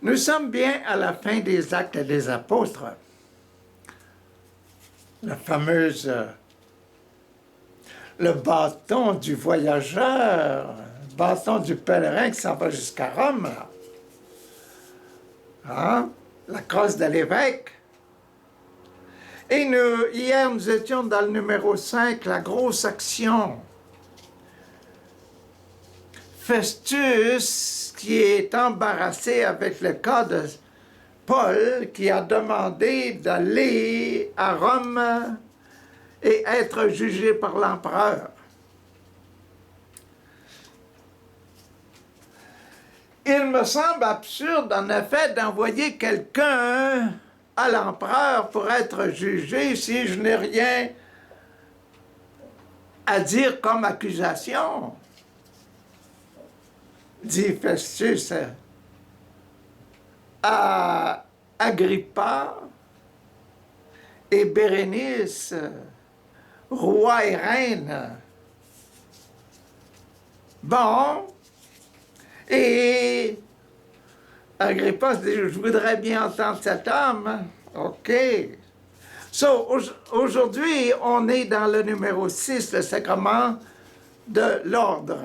Nous sommes bien à la fin des Actes des Apôtres. La fameuse le bâton du voyageur, le bâton du pèlerin qui s'en va jusqu'à Rome. Hein? La crosse de l'évêque. Et hier, nous étions dans le numéro 5, la grosse action. Festus, qui est embarrassé avec le cas de Paul, qui a demandé d'aller à Rome et être jugé par l'empereur. Il me semble absurde, en effet, d'envoyer quelqu'un à l'empereur pour être jugé si je n'ai rien à dire comme accusation, dit Festus à Agrippa et Bérénice, roi et reine. Bon, et Agrippa se dit, je voudrais bien entendre cet homme. OK. Aujourd'hui, on est dans le numéro 6, le sacrement de l'ordre.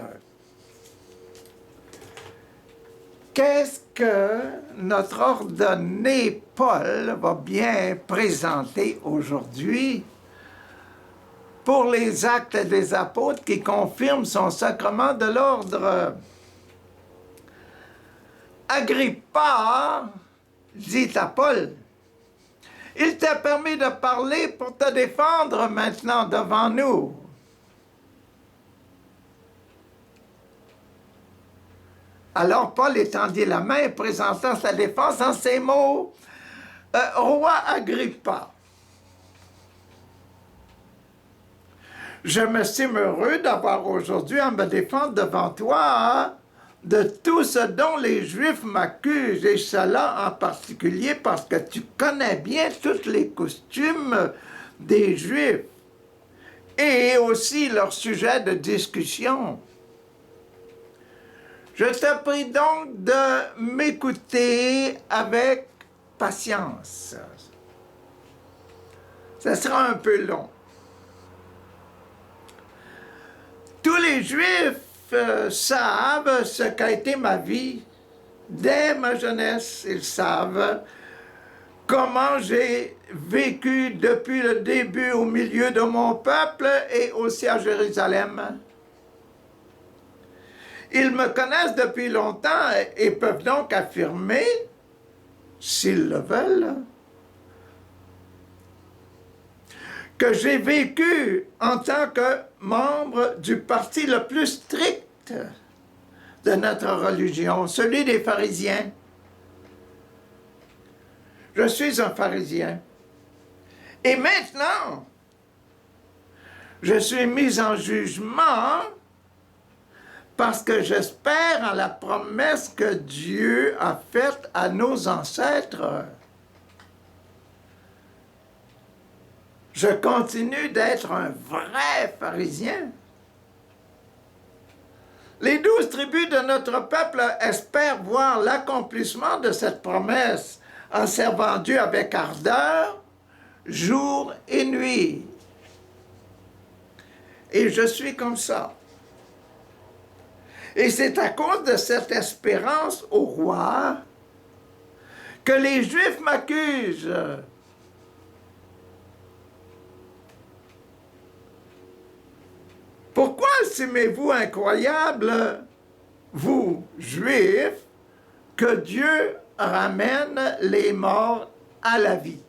Qu'est-ce que notre ordonné Paul va bien présenter aujourd'hui pour les Actes des Apôtres qui confirment son sacrement de l'ordre? Agrippa dit à Paul, « Il t'a permis de parler pour te défendre maintenant devant nous. » Alors Paul étendit la main, présentant sa défense en ces mots, « Roi Agrippa, je m'estime heureux d'avoir aujourd'hui à me défendre devant toi de tout ce dont les Juifs m'accusent, et cela en particulier parce que tu connais bien tous les costumes des Juifs et aussi leur sujet de discussion. Je te prie donc de m'écouter avec patience. Ça sera un peu long. Tous les Juifs savent ce qu'a été ma vie. Dès ma jeunesse, ils savent comment j'ai vécu depuis le début au milieu de mon peuple et aussi à Jérusalem. Ils me connaissent depuis longtemps et peuvent donc affirmer, s'ils le veulent, que j'ai vécu en tant que membre du parti le plus strict de notre religion, celui des pharisiens. Je suis un pharisien. Et maintenant, je suis mis en jugement parce que j'espère en la promesse que Dieu a faite à nos ancêtres. Je continue d'être un vrai pharisien. Les 12 tribus de notre peuple espèrent voir l'accomplissement de cette promesse en servant Dieu avec ardeur, jour et nuit. Et je suis comme ça. Et c'est à cause de cette espérance au roi que les Juifs m'accusent. Pourquoi estimez-vous incroyable, vous, Juifs, que Dieu ramène les morts à la vie?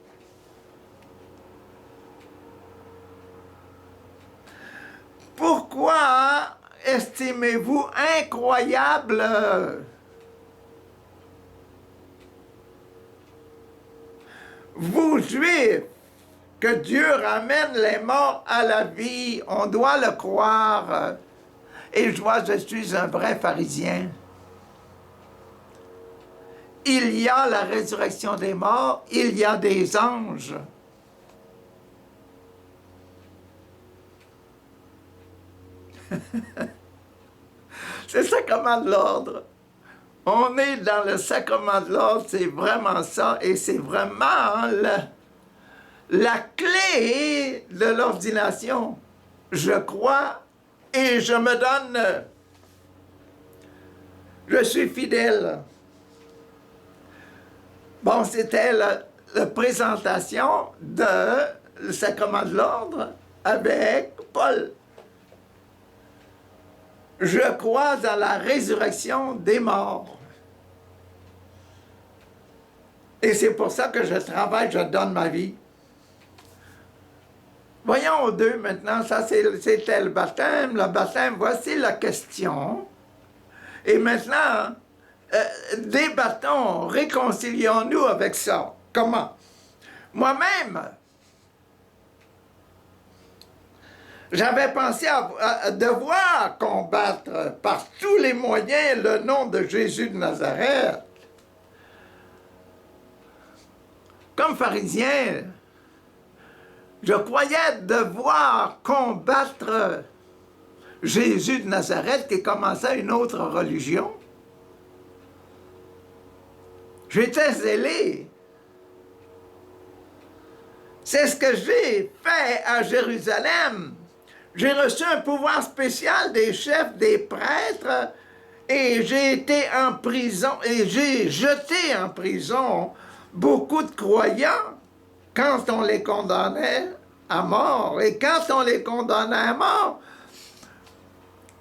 Pourquoi estimez-vous incroyable vous, Juifs, que Dieu ramène les morts à la vie? On doit le croire. Et je suis un vrai pharisien. Il y a la résurrection des morts, il y a des anges. C'est le sacrement de l'ordre. On est dans le sacrement de l'ordre, c'est vraiment ça, et c'est vraiment la clé de l'ordination. Je crois et je me donne, je suis fidèle. Bon, c'était la présentation du sacrement de l'ordre avec Paul. Je crois à la résurrection des morts. Et c'est pour ça que je travaille, je donne ma vie. Voyons aux deux maintenant, ça c'était le baptême. Le baptême, voici la question. Et maintenant, débattons, réconcilions-nous avec ça. Comment? Moi-même, j'avais pensé à devoir combattre par tous les moyens le nom de Jésus de Nazareth. Comme pharisien, je croyais devoir combattre Jésus de Nazareth qui commençait une autre religion. J'étais zélé. C'est ce que j'ai fait à Jérusalem. J'ai reçu un pouvoir spécial des chefs, des prêtres, et j'ai été en prison, et j'ai jeté en prison beaucoup de croyants quand on les condamnait à mort. Et quand on les condamnait à mort,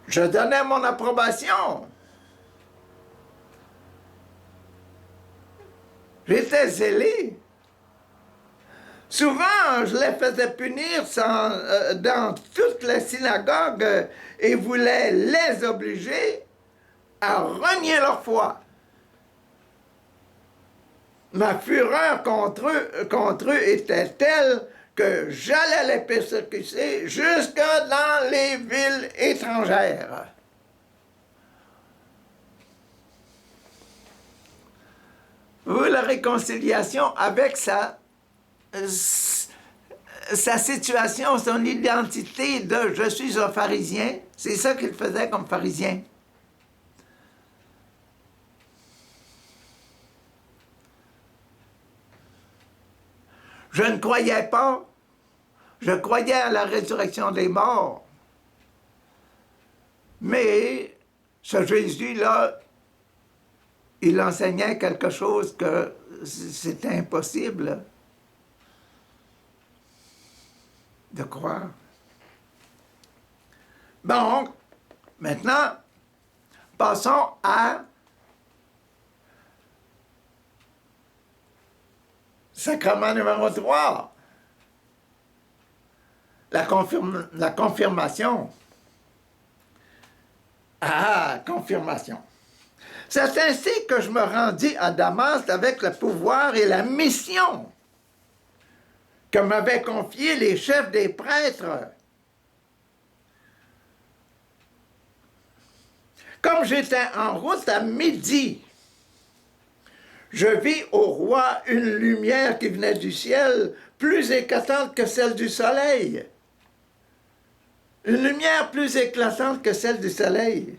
je donnais mon approbation. J'étais zélé. Souvent, je les faisais punir dans toutes les synagogues et voulais les obliger à renier leur foi. Ma fureur contre eux était telle que j'allais les persécuter jusque dans les villes étrangères. Vous, la réconciliation avec sa situation, son identité de « je suis un pharisien », c'est ça qu'il faisait comme pharisien. Je ne croyais pas, je croyais à la résurrection des morts. Mais ce Jésus-là, il enseignait quelque chose que c'était impossible de croire. Donc, maintenant, passons à sacrement numéro 3, la confirmation. Ah, confirmation. C'est ainsi que je me rendis à Damas avec le pouvoir et la mission que m'avaient confié les chefs des prêtres. Comme j'étais en route à midi, je vis au roi une lumière qui venait du ciel, plus éclatante que celle du soleil. Une lumière plus éclatante que celle du soleil.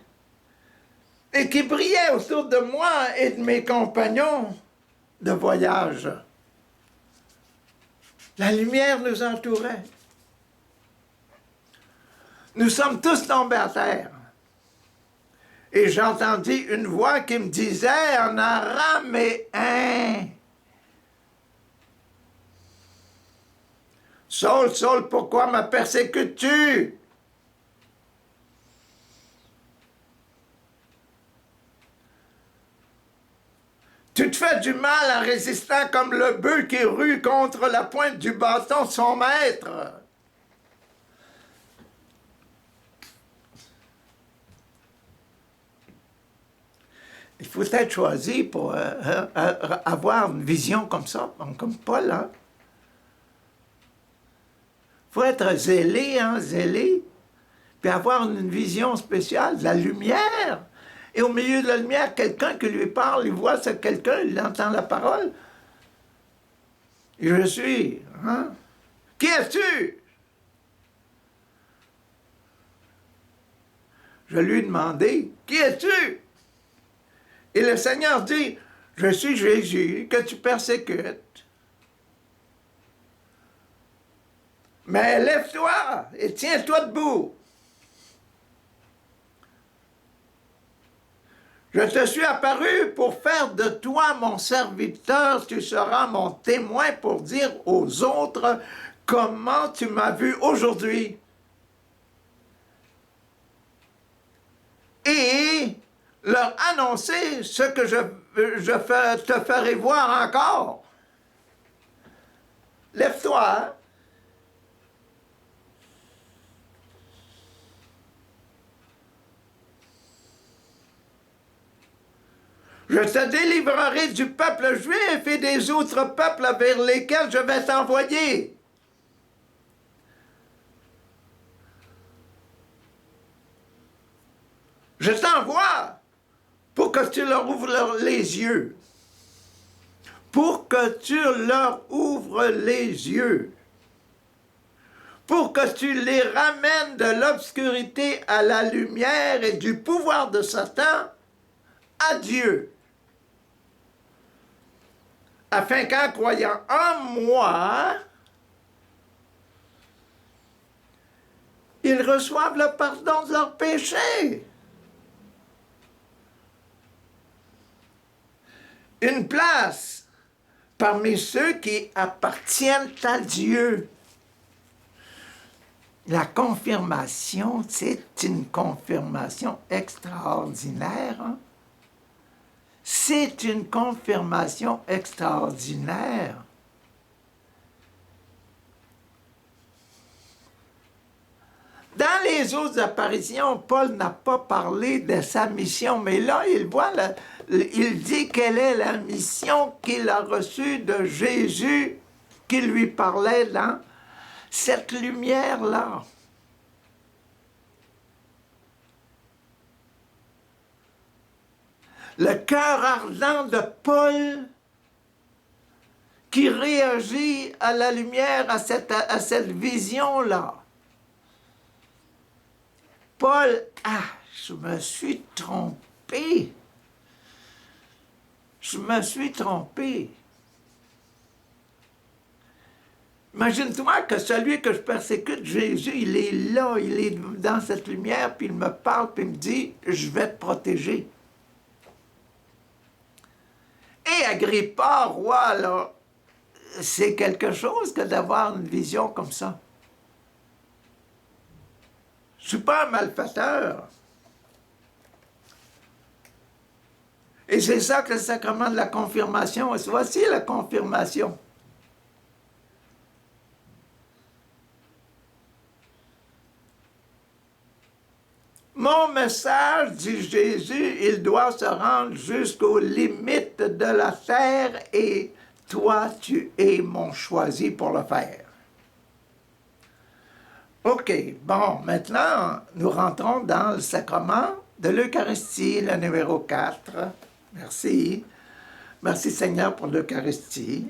Et qui brillait autour de moi et de mes compagnons de voyage. La lumière nous entourait. Nous sommes tous tombés à terre. Et j'entendis une voix qui me disait en araméen, « Saul, Saul, pourquoi me persécutes-tu? » Tu te fais du mal en résistant comme le bœuf qui rue contre la pointe du bâton de son maître. Il faut être choisi pour avoir une vision comme ça, comme Paul. Hein? Il faut être zélé, zélé, puis avoir une vision spéciale de la lumière. Et au milieu de la lumière, quelqu'un qui lui parle, il voit ce quelqu'un, il entend la parole. Et je suis, hein? Qui es-tu? Je lui ai demandé, qui es-tu? Et le Seigneur dit, je suis Jésus que tu persécutes. Mais lève-toi et tiens-toi debout. Je te suis apparu pour faire de toi mon serviteur, tu seras mon témoin pour dire aux autres comment tu m'as vu aujourd'hui. Et leur annoncer ce que je te ferai voir encore. Lève-toi. Hein? Je te délivrerai du peuple juif et des autres peuples vers lesquels je vais t'envoyer. Je t'envoie pour que tu leur ouvres les yeux. Pour que tu leur ouvres les yeux. Pour que tu les ramènes de l'obscurité à la lumière et du pouvoir de Satan à Dieu. Afin qu'en croyant en moi, ils reçoivent le pardon de leurs péchés. Une place parmi ceux qui appartiennent à Dieu. La confirmation, c'est une confirmation extraordinaire. Hein? C'est une confirmation extraordinaire. Dans les autres apparitions, Paul n'a pas parlé de sa mission, mais là, il dit quelle est la mission qu'il a reçue de Jésus qui lui parlait dans cette lumière-là. Le cœur ardent de Paul qui réagit à la lumière, à cette vision-là. Paul, je me suis trompé. Je me suis trompé. Imagine-toi que celui que je persécute, Jésus, il est là, il est dans cette lumière, puis il me parle, puis il me dit, je vais te protéger. Et Agrippa, roi, là, c'est quelque chose que d'avoir une vision comme ça. Je ne suis pas un malfaiteur. Et c'est ça que le sacrement de la confirmation, voici la confirmation. Mon message, dit Jésus, il doit se rendre jusqu'aux limites de la terre et toi, tu es mon choisi pour le faire. OK, bon, maintenant, nous rentrons dans le sacrement de l'Eucharistie, le numéro 4. Merci. Merci Seigneur pour l'Eucharistie.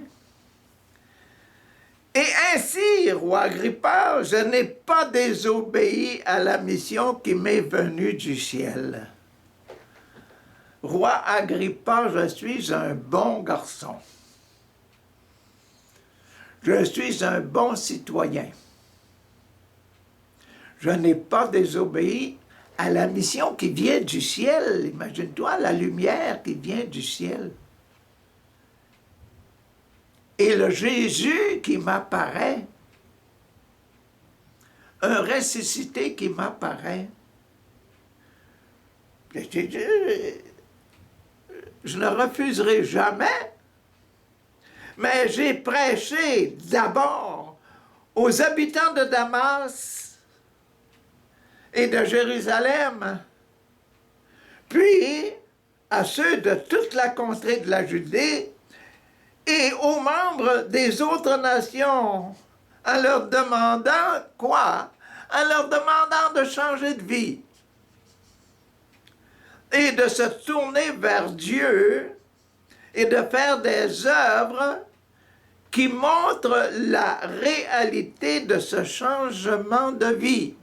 Et ainsi, roi Agrippa, je n'ai pas désobéi à la mission qui m'est venue du ciel. Roi Agrippa, je suis un bon garçon. Je suis un bon citoyen. Je n'ai pas désobéi à la mission qui vient du ciel. Imagine-toi la lumière qui vient du ciel. Et le Jésus qui m'apparaît, un ressuscité qui m'apparaît, je ne refuserai jamais, mais j'ai prêché d'abord aux habitants de Damas et de Jérusalem, puis à ceux de toute la contrée de la Judée et aux membres des autres nations, en leur demandant quoi? En leur demandant de changer de vie et de se tourner vers Dieu et de faire des œuvres qui montrent la réalité de ce changement de vie.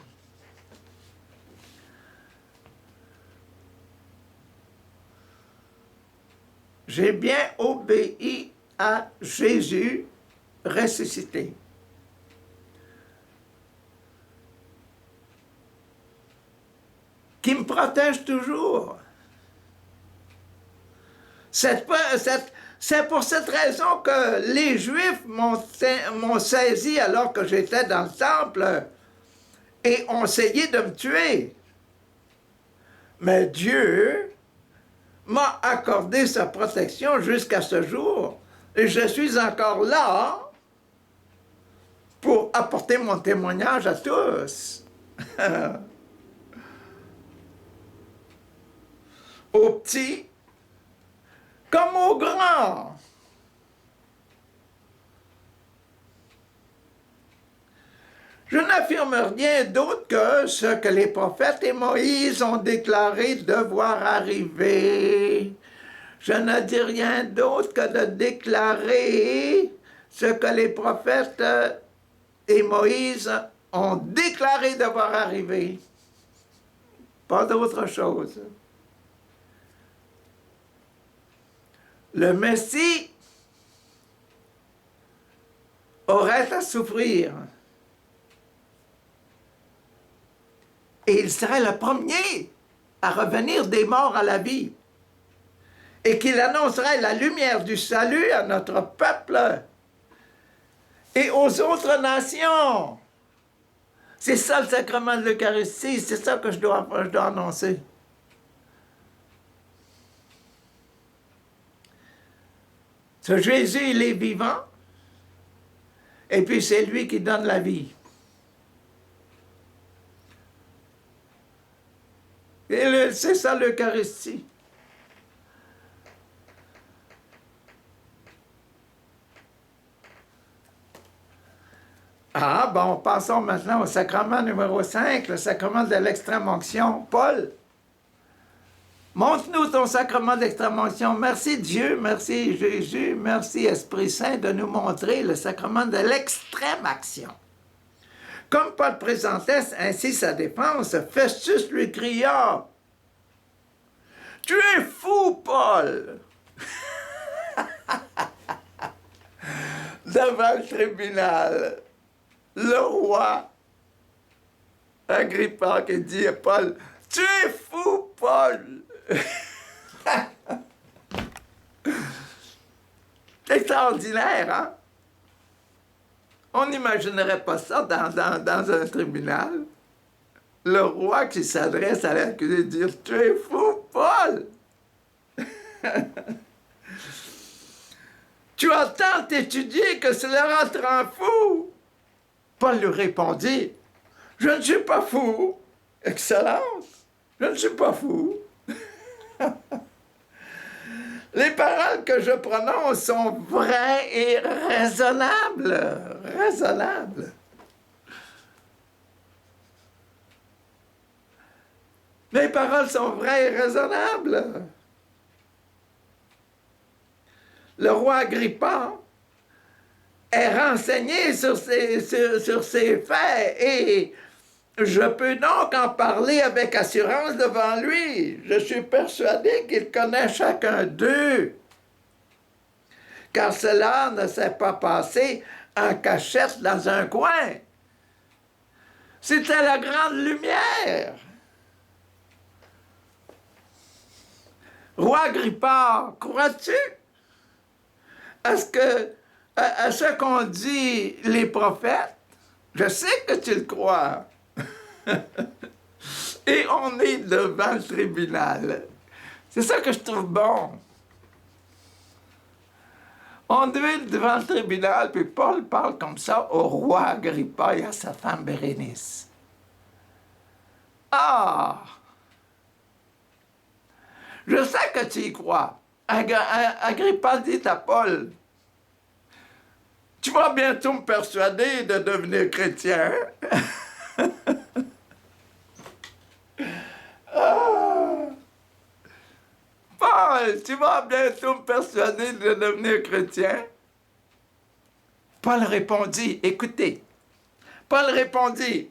J'ai bien obéi à Jésus ressuscité. Qui me protège toujours. C'est pour cette raison que les Juifs m'ont saisi alors que j'étais dans le temple et ont essayé de me tuer. Mais Dieu m'a accordé sa protection jusqu'à ce jour et je suis encore là pour apporter mon témoignage à tous. Aux petits comme aux grands. Je n'affirme rien d'autre que ce que les prophètes et Moïse ont déclaré devoir arriver. Je ne dis rien d'autre que de déclarer ce que les prophètes et Moïse ont déclaré devoir arriver. Pas d'autre chose. Le Messie aurait à souffrir. Et il serait le premier à revenir des morts à la vie. Et qu'il annoncerait la lumière du salut à notre peuple et aux autres nations. C'est ça le sacrement de l'Eucharistie, c'est ça que je dois annoncer. Ce Jésus, il est vivant, et puis c'est lui qui donne la vie. Et c'est ça l'Eucharistie. Ah, bon, passons maintenant au sacrement numéro 5, le sacrement de l'extrême-onction. Paul, montre-nous ton sacrement d'extrême-onction. Merci Dieu, merci Jésus, merci Esprit Saint de nous montrer le sacrement de l'extrême-action. Comme Paul présentait ainsi sa défense, Festus lui cria « Tu es fou, Paul! » Devant le tribunal, le roi Agrippa qui dit à Paul « Tu es fou, Paul! » C'est extraordinaire, hein? On n'imaginerait pas ça dans un tribunal. Le roi qui s'adresse à l'accusé et dit « Tu es fou, Paul! » Tu as tant étudié que cela rend en fou. Paul lui répondit « Je ne suis pas fou, Excellence, je ne suis pas fou. Les paroles que je prononce sont vraies et raisonnables. Raisonnables. Les paroles sont vraies et raisonnables. Le roi Agrippa est renseigné sur ces faits et je peux donc en parler avec assurance devant lui. Je suis persuadé qu'il connaît chacun d'eux, car cela ne s'est pas passé en cachette dans un coin. C'était la grande lumière. Roi Agrippa, crois-tu à ce qu'ont dit les prophètes? Je sais que tu le crois. Et on est devant le tribunal. C'est ça que je trouve bon. On est devant le tribunal, puis Paul parle comme ça au roi Agrippa et à sa femme Bérénice. Ah! Je sais que tu y crois. Agrippa dit à Paul, tu vas bientôt me persuader de devenir chrétien. Ah. Paul, tu vas bientôt me persuader de devenir chrétien. Paul répondit, écoutez, Paul répondit,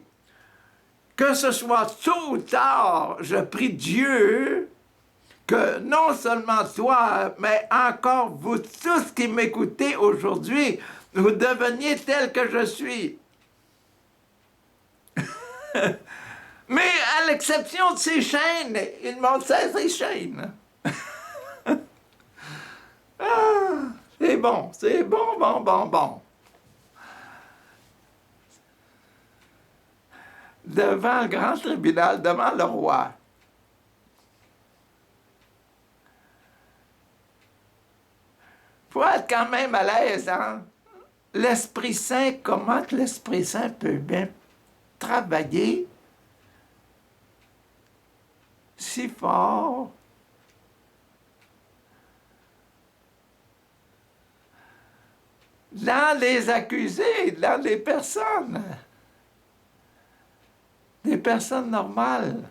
que ce soit tôt ou tard, je prie Dieu que non seulement toi, mais encore vous tous qui m'écoutez aujourd'hui, vous deveniez tel que je suis. Mais à l'exception de ces chaînes, il m'ont cessé ces chaînes. Ah, c'est bon, bon, bon, bon. Devant le grand tribunal, devant le roi. Faut être quand même à l'aise, hein? L'Esprit Saint, comment que l'Esprit Saint peut bien travailler si fort dans les accusés, dans les personnes, des personnes normales.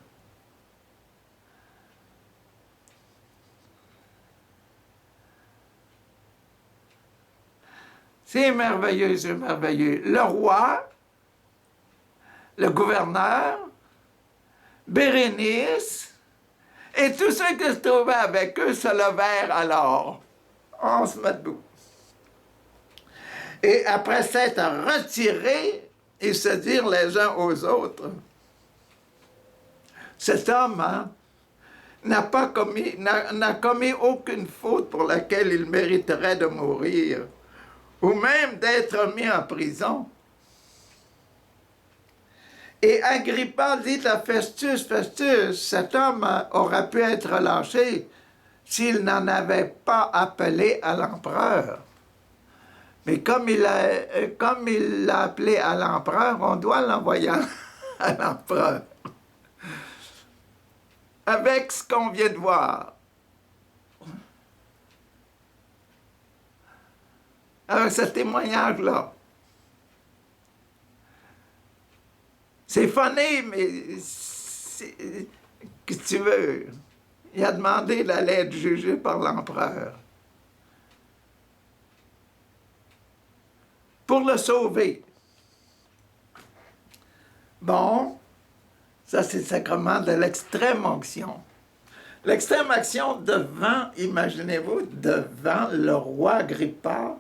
C'est merveilleux, c'est merveilleux. Le roi, le gouverneur, Bérénice, et tous ceux qui se trouvaient avec eux se levèrent alors. On se met debout. Et après s'être retirés, ils se dirent les uns aux autres, cet homme, hein, n'a commis aucune faute pour laquelle il mériterait de mourir, ou même d'être mis en prison. Et Agrippa dit à Festus, Festus, cet homme aurait pu être relâché s'il n'en avait pas appelé à l'empereur. Mais comme il l'a appelé à l'empereur, on doit l'envoyer à l'empereur. Avec ce qu'on vient de voir. Avec ce témoignage-là. C'est funny, mais que tu veux. Il a demandé d'aller être jugé par l'empereur. Pour le sauver. Bon, ça c'est le sacrement de l'extrême onction. L'extrême action devant, imaginez-vous, devant le roi Agrippa,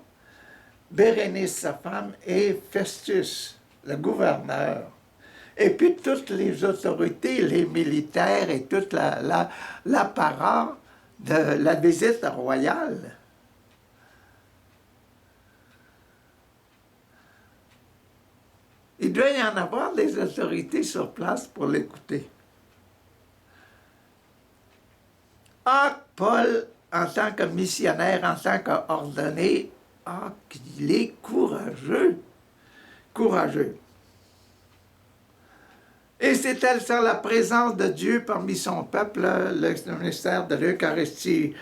Bérénice sa femme et Festus, le gouverneur. Et puis toutes les autorités, les militaires et toute l'apparat de la visite royale. Il doit y en avoir des autorités sur place pour l'écouter. Ah, Paul, en tant que missionnaire, en tant qu'ordonné, ah, qu'il est courageux. Courageux. Et c'était sans la présence de Dieu parmi son peuple, le mystère de l'Eucharistie,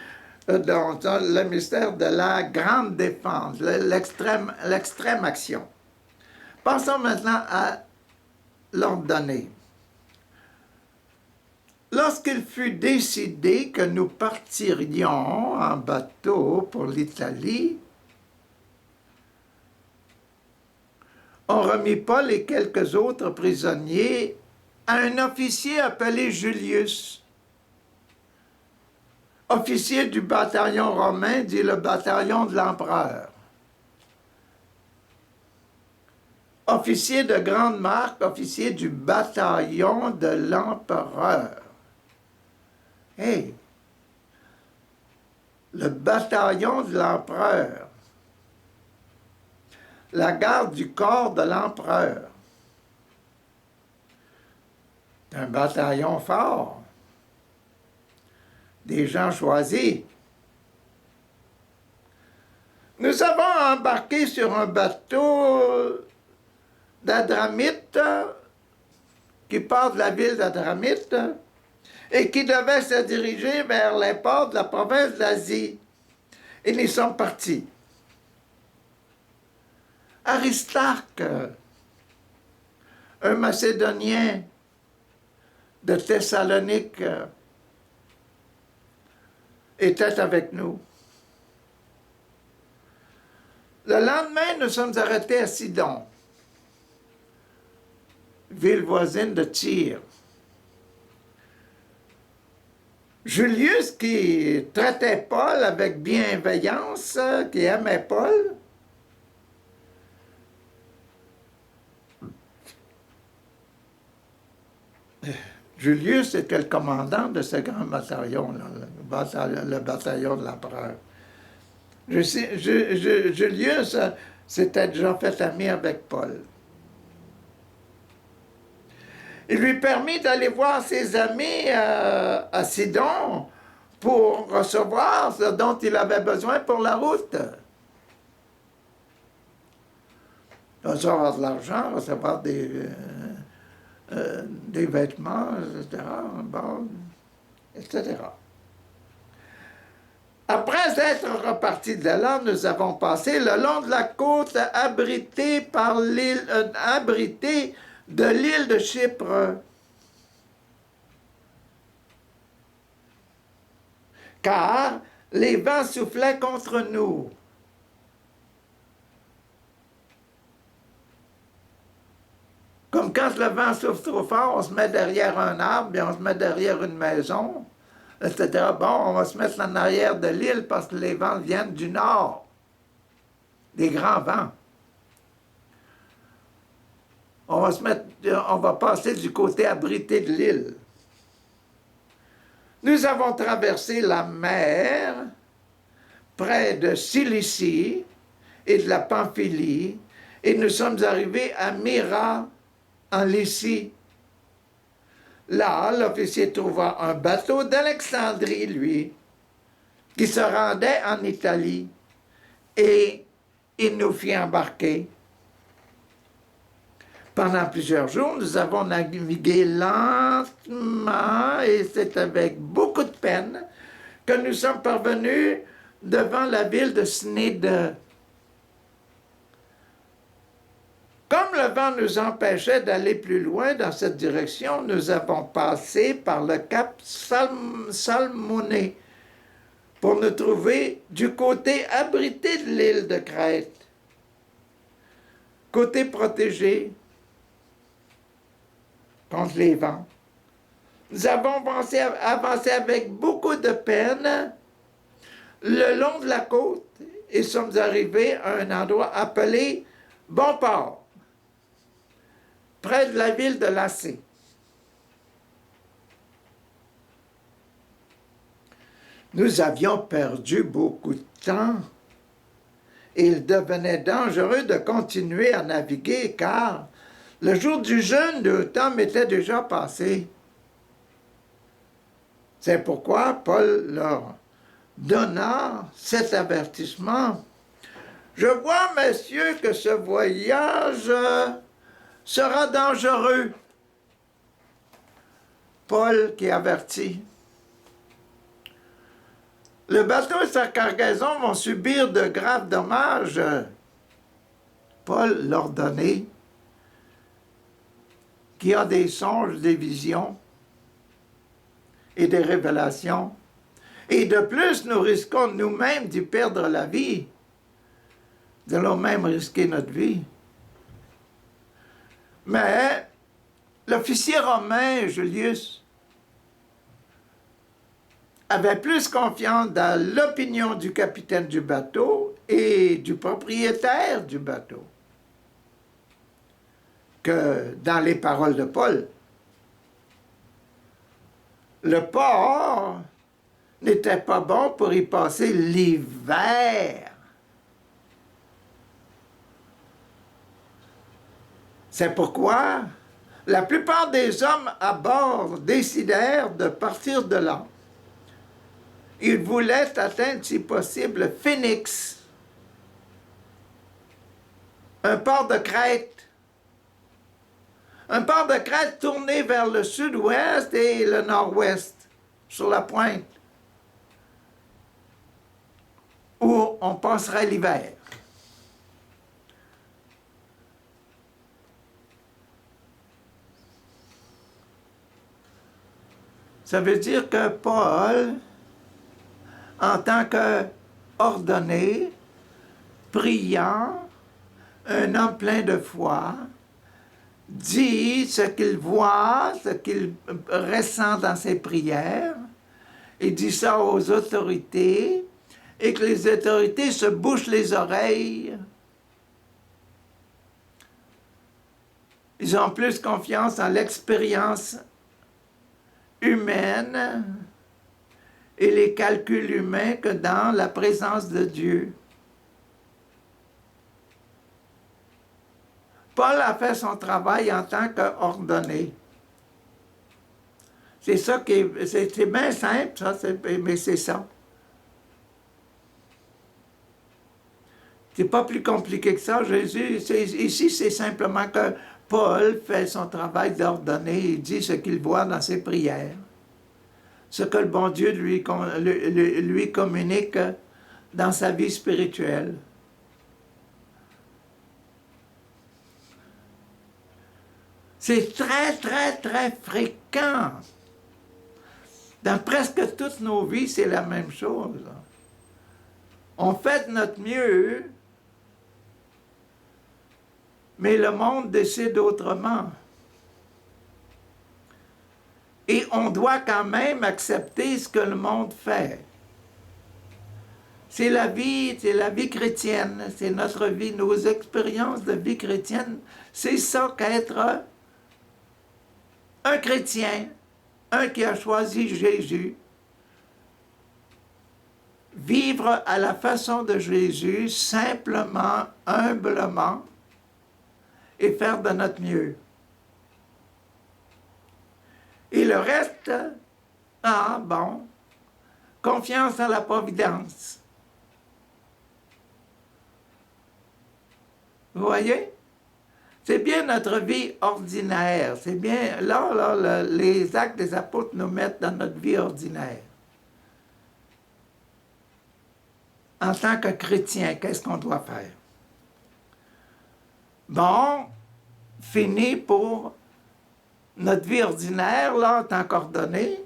le mystère de la grande défense, l'extrême action. Passons maintenant à l'ordonné. Lorsqu'il fut décidé que nous partirions en bateau pour l'Italie, on remit Paul et quelques autres prisonniers à un officier appelé Julius, officier du bataillon romain, dit le bataillon de l'empereur. Officier de grande marque, officier du bataillon de l'empereur. Hey! Le bataillon de l'empereur. La garde du corps de l'empereur. Un bataillon fort. Des gens choisis. Nous avons embarqué sur un bateau d'Adramite, qui part de la ville d'Adramite, et qui devait se diriger vers les ports de la province d'Asie. Et nous sommes partis. Aristarque, un Macédonien de Thessalonique, était avec nous. Le lendemain, nous sommes arrêtés à Sidon, ville voisine de Tyr. Julius, qui traitait Paul avec bienveillance, qui aimait Paul, Julius était le commandant de ce grand bataillon, là, le bataillon de l'empereur. Julius s'était déjà fait ami avec Paul. Il lui permit d'aller voir ses amis à Sidon pour recevoir ce dont il avait besoin pour la route. Recevoir de l'argent, recevoir des vêtements, etc. Bon, etc. Après être repartis de là, nous avons passé le long de la côte abritée de l'île de Chypre. Car les vents soufflaient contre nous. Comme quand le vent souffle trop fort, on se met derrière un arbre, et on se met derrière une maison, etc. Bon, on va se mettre en arrière de l'île parce que les vents viennent du nord. Des grands vents. On va passer du côté abrité de l'île. Nous avons traversé la mer près de Cilicie et de la Pamphylie et nous sommes arrivés à Myra en Lycie. Là, l'officier trouva un bateau d'Alexandrie, lui, qui se rendait en Italie et il nous fit embarquer. Pendant plusieurs jours, nous avons navigué lentement et c'est avec beaucoup de peine que nous sommes parvenus devant la ville de Cnide. Comme le vent nous empêchait d'aller plus loin dans cette direction, nous avons passé par le cap Salmoné pour nous trouver du côté abrité de l'île de Crète, côté protégé contre les vents. Nous avons avancé avec beaucoup de peine le long de la côte et sommes arrivés à un endroit appelé Bonport, près de la ville de Lacée. Nous avions perdu beaucoup de temps et il devenait dangereux de continuer à naviguer car le jour du jeûne, le temps m'était déjà passé. C'est pourquoi Paul leur donna cet avertissement. Je vois, messieurs, que ce voyage sera dangereux. Paul qui avertit. Le bateau et sa cargaison vont subir de graves dommages. Paul leur donnait qui a des songes, des visions et des révélations. Et de plus, nous risquons nous-mêmes d'y perdre la vie. Nous allons même risquer notre vie. Mais l'officier romain, Julius, avait plus confiance dans l'opinion du capitaine du bateau et du propriétaire du bateau que dans les paroles de Paul. Le port n'était pas bon pour y passer l'hiver. C'est pourquoi la plupart des hommes à bord décidèrent de partir de là. Ils voulaient atteindre, si possible, Phénix, un port de Crète. Un port de Crète tourné vers le sud-ouest et le nord-ouest, sur la pointe, où on passerait l'hiver. Ça veut dire que Paul, en tant qu'ordonné, priant, un homme plein de foi, dit ce qu'il voit, ce qu'il ressent dans ses prières, Il dit ça aux autorités et que les autorités se bouchent les oreilles. Ils ont plus confiance en l'expérience humaine et les calculs humains que dans la présence de Dieu. Paul a fait son travail en tant qu'ordonné. C'est ça qui est, c'est bien simple, ça, mais c'est ça. C'est pas plus compliqué que ça. Jésus, ici, c'est simplement que Paul fait son travail d'ordonner. Il dit ce qu'il voit dans ses prières. Ce que le bon Dieu lui communique dans sa vie spirituelle. C'est très, très, très fréquent. Dans presque toutes nos vies, c'est la même chose. On fait de notre mieux, mais le monde décide autrement. Et on doit quand même accepter ce que le monde fait. C'est la vie chrétienne, c'est notre vie, nos expériences de vie chrétienne. C'est ça qu'être un chrétien, un qui a choisi Jésus. Vivre à la façon de Jésus, simplement, humblement, et faire de notre mieux. Et le reste, confiance en la providence. Vous voyez? C'est bien notre vie ordinaire. C'est bien, les actes des apôtres nous mettent dans notre vie ordinaire. En tant que chrétien, qu'est-ce qu'on doit faire? Bon, fini pour notre vie ordinaire, là, en tant qu'ordonné.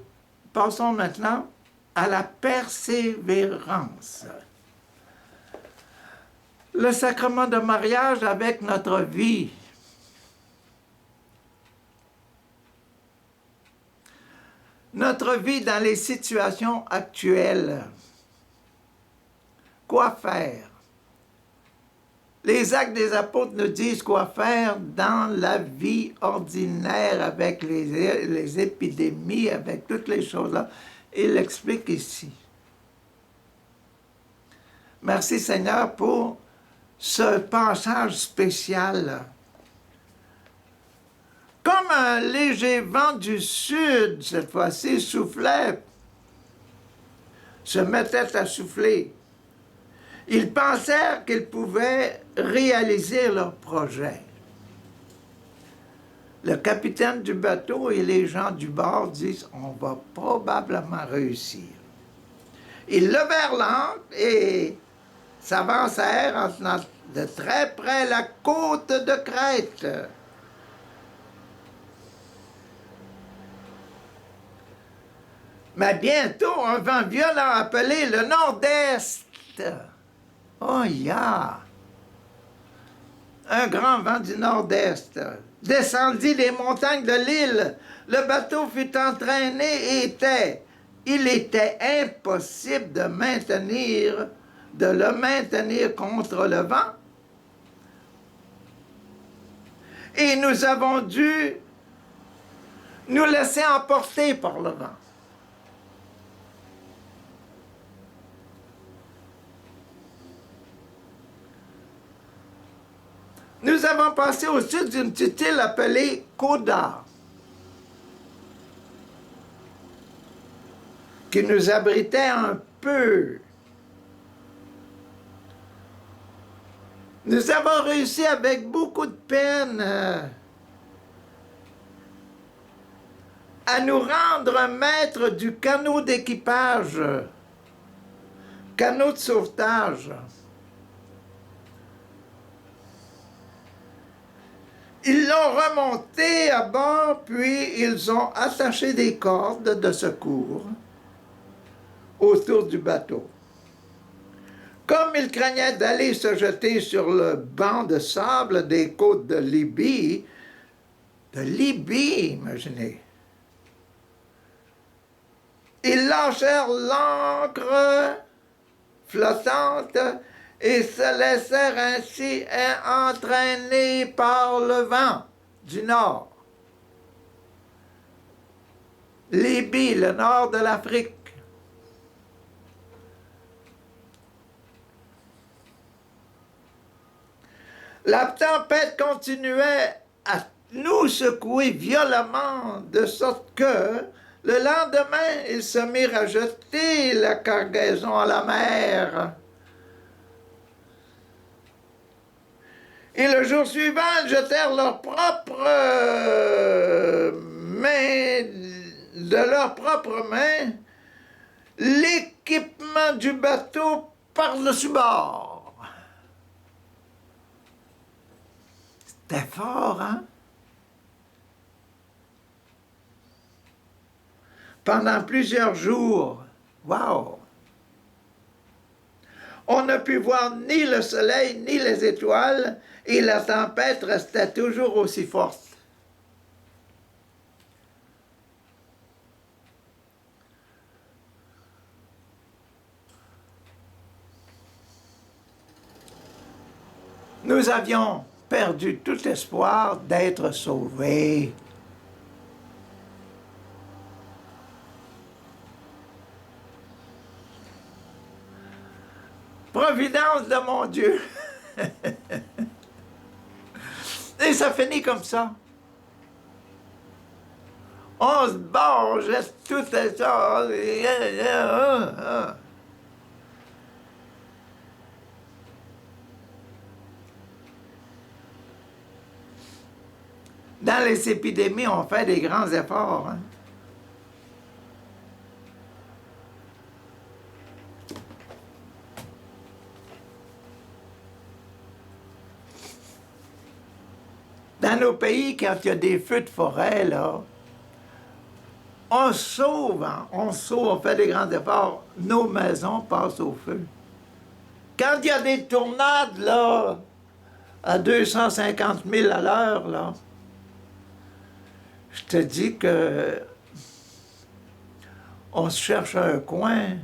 Passons maintenant à la persévérance. Le sacrement de mariage avec notre vie. Notre vie dans les situations actuelles. Quoi faire? Les actes des apôtres nous disent quoi faire dans la vie ordinaire avec les épidémies, avec toutes les choses-là. Il l'explique ici. Merci Seigneur pour ce passage spécial. Comme un léger vent du sud, cette fois-ci, soufflait, se mettait à souffler. Ils pensèrent qu'ils pouvaient réaliser leur projet. Le capitaine du bateau et les gens du bord disent « On va probablement réussir ». Ils levèrent l'ancre et s'avancèrent en tenant de très près la côte de Crète. Mais bientôt, un vent violent appelé le nord-est. Oh, un grand vent du nord-est descendit les montagnes de l'île. Le bateau fut entraîné et il était impossible de le maintenir contre le vent. Et nous avons dû nous laisser emporter par le vent. Nous avons passé au sud d'une petite île appelée Cauda, qui nous abritait un peu. Nous avons réussi avec beaucoup de peine à nous rendre maîtres du canot d'équipage, canot de sauvetage. Ils l'ont remonté à bord, puis ils ont attaché des cordes de secours autour du bateau. Comme ils craignaient d'aller se jeter sur le banc de sable des côtes de Libye, imaginez, Ils lâchèrent l'ancre flottante et se laissèrent ainsi entraîner par le vent du nord. Libye, le nord de l'Afrique. La tempête continuait à nous secouer violemment, de sorte que le lendemain, ils se mirent à jeter la cargaison à la mer. Et le jour suivant, ils jetèrent leurs propres mains, de leurs propres mains, l'équipement du bateau par-dessus bord. C'était fort, hein? Pendant plusieurs jours, wow! On n'a pu voir ni le soleil, ni les étoiles, et la tempête restait toujours aussi forte. Nous avions perdu tout espoir d'être sauvés. Providence de mon Dieu. Et ça finit comme ça. On se bat, on jette tout ça. Dans les épidémies, on fait des grands efforts. Hein? Dans nos pays, quand il y a des feux de forêt, là, on sauve, hein? On sauve, on fait des grands efforts. Nos maisons passent au feu. Quand il y a des tornades, là, à 250 000 à l'heure, là, je te dis que on se cherche un coin.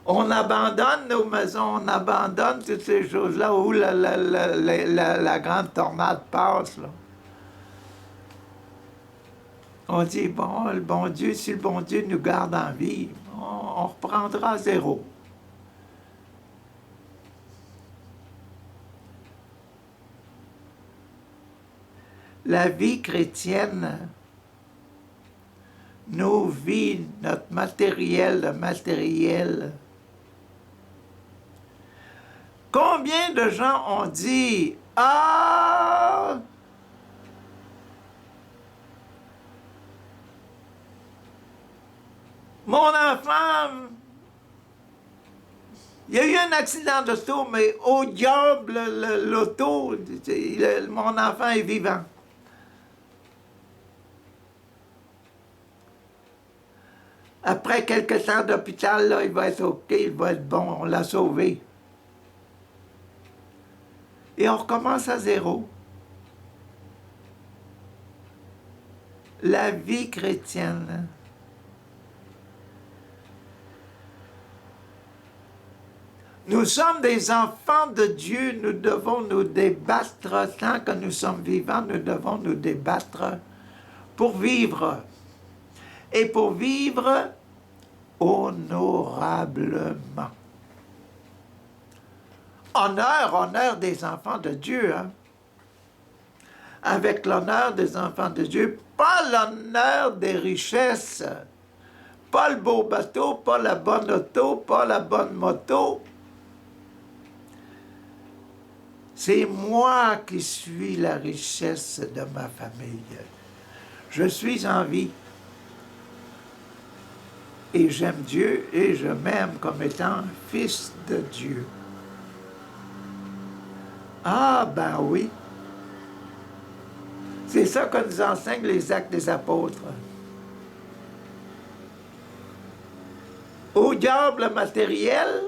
On abandonne nos maisons, on abandonne toutes ces choses-là où la grande tornade passe. Là. On dit, bon, le bon Dieu, si le bon Dieu nous garde en vie, on reprendra à zéro. La vie chrétienne, nos vies, notre matériel, le matériel. Combien de gens ont dit « Ah, mon enfant, il y a eu un accident d'auto, mais au diable, l'auto, mon enfant est vivant. » Après quelques temps d'hôpital, là, il va être OK, il va être bon, on l'a sauvé. Et on recommence à zéro. La vie chrétienne. Nous sommes des enfants de Dieu, nous devons nous débattre, tant que nous sommes vivants, nous devons nous débattre pour vivre. Et pour vivre honorablement. Honneur des enfants de Dieu, hein? Avec l'honneur des enfants de Dieu, pas l'honneur des richesses, pas le beau bateau, pas la bonne auto, pas la bonne moto. C'est moi qui suis la richesse de ma famille. Je suis en vie. Et j'aime Dieu et je m'aime comme étant fils de Dieu. Ah, ben oui. C'est ça que nous enseignent les Actes des Apôtres. Au diable matériel,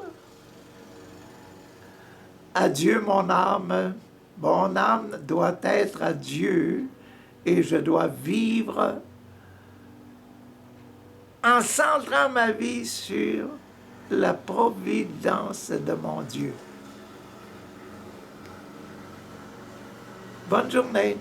à Dieu mon âme Mon âme doit être à Dieu et je dois vivre en centrant ma vie sur la providence de mon Dieu. Bonne journée.